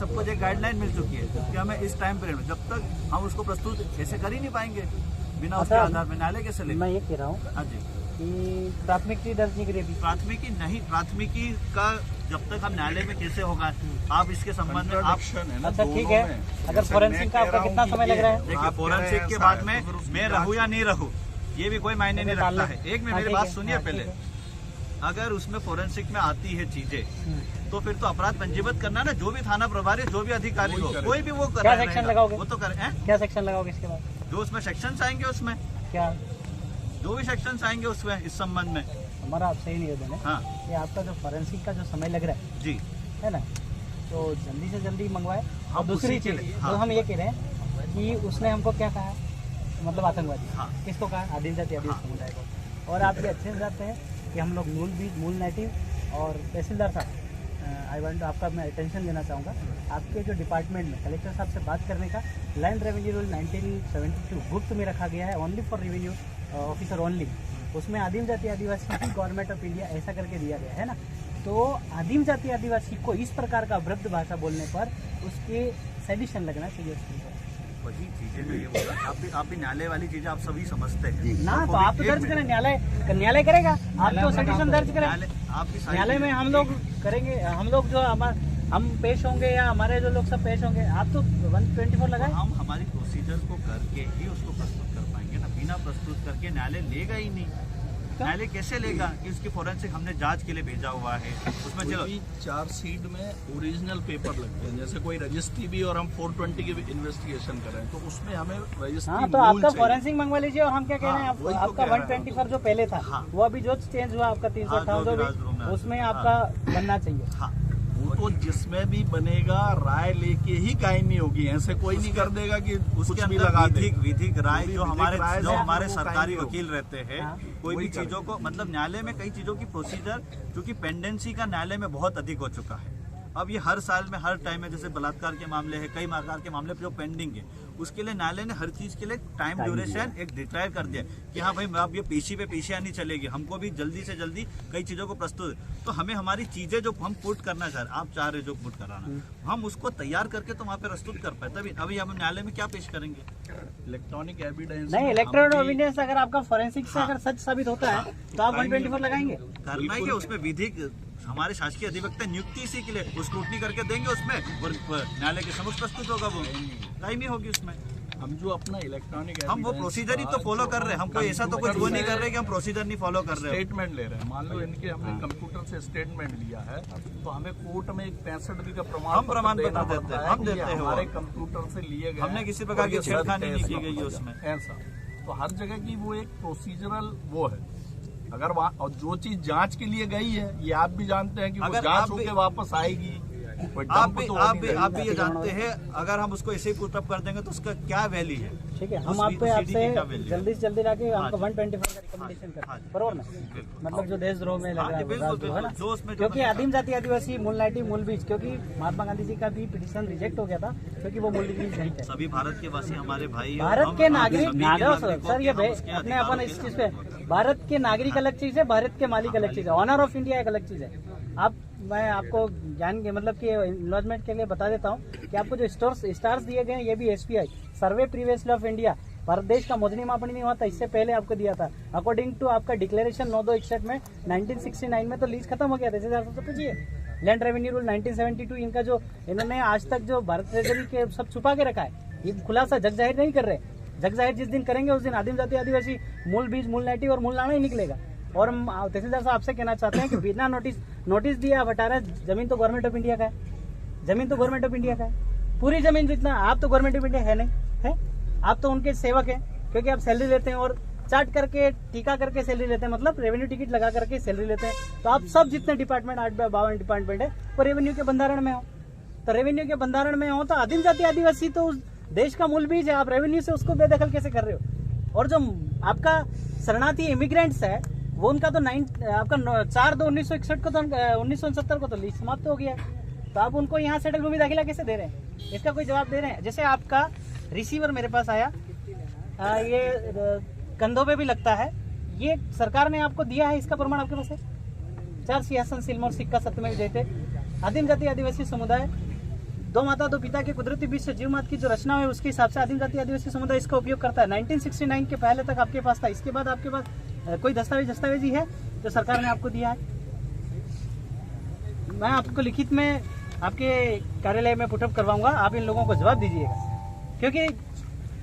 सबको एक गाइडलाइन मिल चुकी है कि हमें इस टाइम पीरियड में, जब तक हम उसको प्रस्तुत ऐसे कर ही नहीं पाएंगे बिना उसके आधार में न्यायालय कैसे लेंगे। मैं ये कह रहा हूँ हाँ जी, कि प्राथमिकी दर्ज नहीं करेगी। प्राथमिकी नहीं, प्राथमिकी का जब तक हम न्यायालय में कैसे होगा, आप इसके संबंध में आप अच्छा ठीक है, अगर फोरेंसिक का आपका कितना समय लग रहा है? देखिए, फोरेंसिक के बाद में मैं रहूं या नहीं रहूं ये भी कोई मायने नहीं रखता है। एक में मेरी बात सुनिए पहले, अगर उसमें फोरेंसिक में आती है चीजें तो फिर तो अपराध पंजीबद्ध करना ना, जो भी थाना प्रभारी, जो भी अधिकारी हो, कोई भी वो कर क्या सेक्शन लगाओगे? वो तो करें। क्या सेक्शन लगाओगे इसके बाद? जो उसमें सेक्शंस आएंगे, उसमें क्या जो भी सेक्शंस आएंगे उसमें इस संबंध में हमारा आपसे ही निवेदन है हाँ कि आपका जो फोरेंसिक का जो समय लग रहा है जी, है ना, तो जल्दी से जल्दी मंगवाए। और हम दूसरी उसी के चीज लिए, तो हम ये कह रहे हैं कि उसने हमको क्या कहा, मतलब आतंकवादी हाँ। किसको कहा? आदिम जाति आदिम समुदाय को। और आप ये अच्छे से जानते हैं कि हम लोग मूल बीज, मूल नेटिव और तहसीलदार साहब, आई वांट आपका मैं अटेंशन देना चाहूँगा, आपके जो डिपार्टमेंट में कलेक्टर साहब से बात करने का लैंड रेवेन्यू रूल 1972 गुप्त में रखा गया है, only for revenue officer only. उसमें आदिम जाति आदिवासी की गवर्नमेंट ऑफ इंडिया ऐसा करके दिया गया है ना। तो आदिम जाति आदिवासी को इस प्रकार का अभद्र भाषा बोलने पर उसके सेडिशन लगना चाहिए उसके ऊपर। वही चीजें जो ये बोला, आप भी न्यायालय वाली चीजें आप सभी समझते हैं ना, तो आप तो दर्ज करें, न्यायालय करेगा, आप तो सेडिशन दर्ज करें न्यायालय में, हम लोग करेंगे, हम लोग जो हम पेश होंगे या हमारे जो लोग सब पेश होंगे। आप तो 124 लगाए। हम हमारी प्रोसीजर को करके ही उसको प्रस्तुत कर पाएंगे ना, बिना प्रस्तुत करके न्यायालय लेगा ही नहीं। न्यायालय कैसे लेगा कि उसकी फोरेंसिक हमने जांच के लिए भेजा हुआ है, उसमें चलो चार्जशीट में ओरिजिनल पेपर लगते हैं, जैसे कोई रजिस्ट्री भी और हम 420 की भी इन्वेस्टिगेशन करें तो उसमें हमें रजिस्ट्री। हाँ, तो आपका फोरेंसिक मंगवा लीजिए। और हम क्या कह रहे हैं, आपका 124 जो पहले था वो अभी जो चेंज हुआ आपका 358 जो भी, उसमें आपका बनना चाहिए। वो तो जिसमें भी बनेगा राय लेके ही कायमी होगी, ऐसे कोई नहीं कर देगा कि उसके भी लगा दे। विधिक राय जो हमारे सरकारी वकील रहते हैं, कोई भी चीजों को, मतलब न्यायालय में कई चीजों की प्रोसीजर, क्योंकि पेंडेंसी का न्यायालय में बहुत अधिक हो चुका है। अब ये हर साल में हर टाइम में, जैसे बलात्कार के मामले है, कई प्रकार के मामले जो पेंडिंग है, उसके लिए न्यायालय ने हर चीज के लिए टाइम ड्यूरेशन एक डिक्लेयर कर दिया कि हाँ भाई, अब ये पेशी पे पेशियां नहीं चलेगी, हमको भी जल्दी से जल्दी कई चीजों को प्रस्तुत, तो हमें हमारी चीजें जो हम पुट करना चाह रहे, आप चाह रहे जो पुट कराना, हम उसको तैयार करके तो वहाँ पे प्रस्तुत कर पाए, तभी अभी हम न्यायालय में क्या पेश करेंगे? इलेक्ट्रॉनिक एविडेंस नहीं, इलेक्ट्रॉनिक एविडेंस अगर आपका फोरेंसिक से अगर सच साबित होता है तो आप 124 लगाएंगे। करना ही है, उसमें विधिक हमारे शासकीय अधिवक्ता नियुक्ति इसी के लिए, वो स्क्रूटनी करके देंगे उसमें, और न्यायालय के समक्ष प्रस्तुत होगा, वो टाइम ही होगी उसमें। हम जो अपना इलेक्ट्रॉनिक हम वो प्रोसीजर ही तो फॉलो कर रहे हैं, हम कोई ऐसा तो कुछ वो नहीं कर रहे कि हम प्रोसीजर नहीं फॉलो कर रहे हैं। स्टेटमेंट ले रहे हैं, मान लो इनके हमने कंप्यूटर से स्टेटमेंट लिया है तो हमें कोर्ट में एक 65 का प्रमाण पत्र देते हैं, हम देते हैं, हमारे कंप्यूटर से लिए गए, हमने किसी प्रकार की छेड़खानी नहीं की गई है उसमें। ऐसा तो हर जगह की वो एक प्रोसीजरल वो है। अगर वहाँ और जो चीज जांच के लिए गई है, ये आप भी जानते हैं कि वो जांच होकर वापस आएगी। आप भी ये जानते हैं, अगर हम उसको ऐसे ही पुटअप कर देंगे तो उसका क्या वैल्यू है? ठीक है, हम आपसे जल्दी से जल्दी लाके हमको 124 का रिकमेंडेशन करते हैं, बरोबर ना? मतलब जो देशद्रोह में लग रहा है, क्योंकि आदिम जाति आदिवासी मूल नाइटी मूल बीज, क्योंकि महात्मा गांधी जी का भी पिटीशन रिजेक्ट हो गया था क्योंकि वो मूल बीज नहीं थे। सभी भारत के वासी हमारे भाई, भारत के नागरिक सर, ये अपने अपन इस चीज पे, भारत के नागरिक अलग चीज है, भारत के मालिक अलग चीज है, ऑनर ऑफ इंडिया एक अलग चीज है। मैं आपको ज्ञान के मतलब कि इन्वेस्टमेंट के लिए बता देता हूँ कि आपको जो स्टार्स दिए गए हैं ये भी SPI survey previously of India, Bharat देश का मोजनी मापनी नहीं हुआ था, इससे पहले आपको दिया था। अकॉर्डिंग टू आपका डिक्लेरेशन 9261 में 1969 में तो लीज खत्म हो गया था, तो पूछिए लैंड रेवेन्यू रूल 1972, इनका जो इन्होंने आज तक जो भारत ट्रेजरी के सब छुपा के रखा है, ये खुलासा जग जाहिर नहीं कर रहे। जग जाहिर जिस दिन करेंगे उस दिन आदिम जाति आदिवासी मूल बीज, मूल नाइटी और मूल लाना ही निकलेगा। और हम तहसीलदार साहब आपसे कहना चाहते हैं कि बिना नोटिस दिए आप हटा रहे, जमीन तो गवर्नमेंट ऑफ इंडिया का है, जमीन तो गवर्नमेंट ऑफ इंडिया का है, पूरी जमीन जितना, आप तो गवर्नमेंट ऑफ इंडिया है नहीं है, आप तो उनके सेवक हैं, क्योंकि आप सैलरी लेते हैं और चार्ट करके टीका करके सैलरी लेते हैं, मतलब रेवेन्यू टिकट लगा करके सैलरी लेते हैं। तो आप सब जितने डिपार्टमेंट 852 डिपार्टमेंट है वो रेवेन्यू के बंधारण में हो, तो रेवेन्यू के बंधारण में हो तो आदिम जाति आदिवासी तो उस देश का मूल बीज है, आप रेवेन्यू से उसको बेदखल कैसे कर रहे हो? और जो आपका शरणार्थी इमिग्रेंट्स है वो उनका तो 4/2/1961 को तो 1969 को तो लीज समाप्त हो गया, तो आप उनको यहाँ सेटल भूमि दाखिला कैसे दे रहे हैं? इसका कोई जवाब दे रहे हैं? जैसे आपका रिसीवर मेरे पास आया, ये कंधों पे भी लगता है, ये सरकार ने आपको दिया है, इसका प्रमाण आपके पास है? 4 सिंहासन सिल्मोर सिक्का सत्यमेव जयते, आदिम जाति आदिवासी समुदाय दो माता दो पिता के कुदरती बीच से जीव मात की जो रचना है उसके हिसाब से आदिम जाति आदिवासी समुदाय इसका उपयोग करता है। 1969 के पहले तक आपके पास था, इसके बाद आपके पास कोई दस्तावेज ही है जो सरकार ने आपको दिया है? मैं आपको लिखित में आपके कार्यालय में पुटअप करवाऊंगा, आप इन लोगों को जवाब दीजिएगा, क्योंकि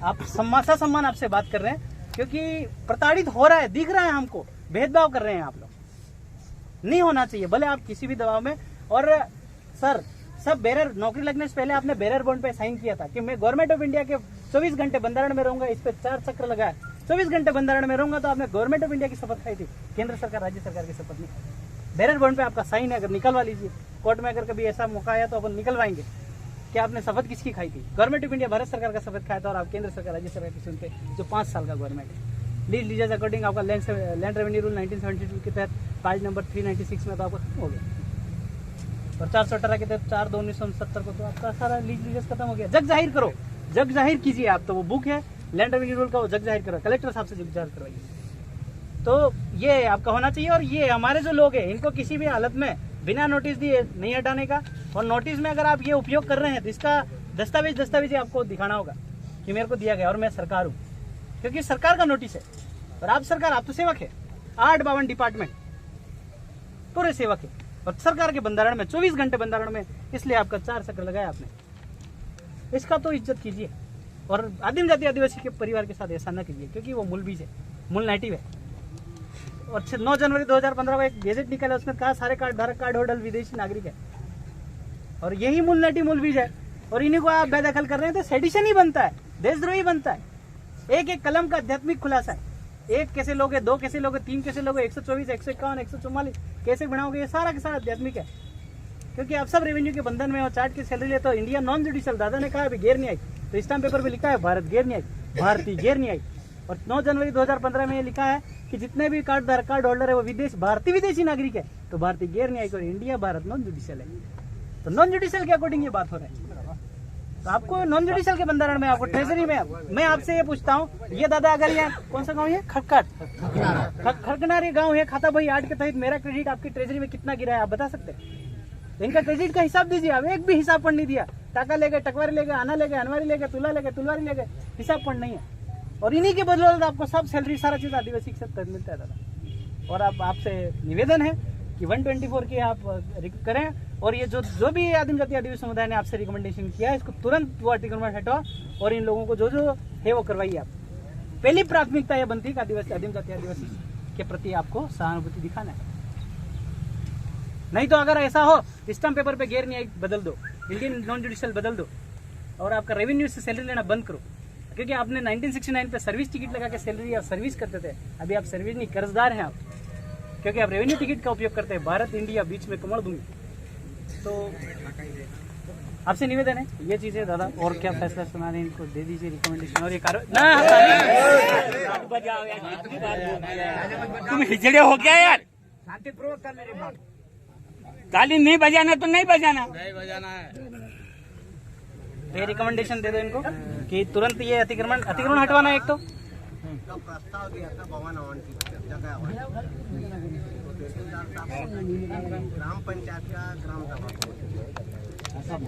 आप सम्मान आपसे बात कर रहे हैं, क्योंकि प्रताड़ित हो रहा है, दिख रहा है हमको, भेदभाव कर रहे हैं आप लोग, नहीं होना चाहिए भले आप किसी भी दबाव में। और सर सब बेरर नौकरी लगने से पहले आपने बेरर बॉन्ड पे साइन किया था कि मैं गवर्नमेंट ऑफ इंडिया के 24 घंटे बंधारण में रहूंगा, इस पे 4 चक्र लगा है, 24 घंटे बंधारण में रहूंगा, तो आपने गवर्नमेंट ऑफ इंडिया की शपथ खाई थी, केंद्र सरकार राज्य सरकार की शपथ नहीं। बेरर बॉन्ड पे आपका साइन है, अगर निकलवा लीजिए, कोर्ट में अगर कभी ऐसा मौका आया तो अपन निकलवाएंगे कि आपने शपथ किसकी खाई थी। गवर्नमेंट ऑफ इंडिया भारत सरकार का शपथ खाया था और आप केंद्र सरकार राज्य सरकार की सुनते जो 5 साल का गवर्नमेंट है। लीज अकॉर्डिंग आपका लैंड रेवेन्यू रूल 1972 के तहत पेज नंबर 396 में तो आपको खत्म हो गया, और 418 के तहत 4/2/1970 को तो आपका सारा लीज खत्म हो गया। जग जाहिर करो, जग जाहिर कीजिए आप, तो वो बुक है लैंड रेवेन्यू रूल का, वो जग जाहिर करो, कलेक्टर साहब से जग जाहिर करवाइए। तो ये आपका होना चाहिए। और ये हमारे जो लोग हैं इनको किसी भी हालत में बिना नोटिस दिए नहीं हटाने का, और नोटिस में अगर आप ये उपयोग कर रहे हैं तो इसका दस्तावेज आपको दिखाना होगा कि मेरे को दिया गया और मैं सरकार हूँ, क्योंकि सरकार का नोटिस है और आप सरकार, आप तो सेवक है। 852 डिपार्टमेंट पूरे सेवक है और सरकार के बंधारण में 24 घंटे बंधारण में, इसलिए आपका 4 चक्र लगाया आपने। इसका तो इज्जत कीजिए और आदिम जाति आदिवासी के परिवार के साथ ऐसा न कीजिए, क्योंकि वो मूल बीज है, मूल नेटिव है। और 9 जनवरी 2015 को एक गेजेट निकला, उसमें कहा सारे कार्ड धारक कार्ड होल्डर विदेशी नागरिक है, और यही मूल नेटिव मूल बीज है। और इन्हीं को आप बेदखल कर रहे हैं तो सेडिशन ही बनता है, देशद्रोही बनता है। एक एक कलम का आध्यात्मिक खुलासा है, 1 कैसे लोगे, 2 कैसे लोगे, 3 कैसे लोगे, 124, 151, 144 कैसे बनाओगे, ये सारा के सारा आध्यात्मिक है। क्योंकि आप सब रेवेन्यू के बंधन में हो, चार्ट की सैलरी लेते हो। इंडिया नॉन जुडिशियल, दादा ने कहा अभी गैर न्यायिक, तो स्टाम्प पेपर पे लिखा है भारत गैर न्यायिक, भारतीय गैर न्यायिक। और 9 जनवरी 2015 में ये लिखा है कि जितने भी कार्ड होल्डर है वो भारतीय विदेशी नागरिक है, तो भारतीय गैर न्यायिक और इंडिया भारत नॉन जुडिशियल है। तो नॉन जुडिशियल के अकॉर्डिंग ये बात हो रहा है। तो आपको नॉन जुडिशियल के बंधारण में, आपको ट्रेजरी में, मैं आपसे ये पूछता हूँ, ये दादा अगर ये कौन सा गांव है, खड़कनारी गांव है, खाता भाई 8 के तहत मेरा क्रेडिट आपकी ट्रेजरी में कितना गिरा है आप बता सकते हैं? इनका क्रेडिट का हिसाब दीजिए आप, एक भी हिसाब पढ़ नहीं दिया। टाका ले गए, टकवारी ले गए, आना ले गए, अनवारी ले गए, तुला ले गए, तुलवारी ले गए, हिसाब पढ़ नहीं है। और इन्हीं के बदले आपको सब सैलरी सारा चीज आदिवासी के साथ मिलता है दादा। और अब आपसे निवेदन है कि 124 की आप करें, और ये जो भी आदिम जाति आदिवासी समुदाय ने आपसे रिकमेंडेशन किया है, इसको तुरंत वो अतिक्रमण हटाओ और इन लोगों को जो है वो करवाइए। आप पहली प्राथमिकता यह बनती है कि आदिवासी आदिम जाति आदिवासी के प्रति आपको सहानुभूति दिखाना है। नहीं तो अगर ऐसा हो, स्टाम्प पेपर पे गैर न्यायिक बदल दो, इंडियन नॉन जुडिशियल बदल दो, और आपका रेवेन्यू से सैलरी लेना बंद करो। क्योंकि आपने 1969 पे सर्विस टिकट लगा के सैलरी या सर्विस करते थे, अभी आप सर्विस नहीं, कर्जदार हैं आप, क्योंकि आप रेवेन्यू टिकट का उपयोग करते हैं। भारत इंडिया बीच में कमर दूंगी। तो आपसे निवेदन है ये चीजें दादा, और क्या फैसला सुना रहे इनको दे दीजिए रिकमेंडेशन। और ये तुम हिजड़े हो गया यार, शांतिपूर्वक कर मेरी बात। ताली नहीं बजाना तो नहीं बजाना है। ये रिकमेंडेशन दे दो इनको कि तुरंत ये अतिक्रमण हटवाना है। एक तो प्रस्ताव दिया था भवन जगह ग्राम पंचायत का ग्राम सभा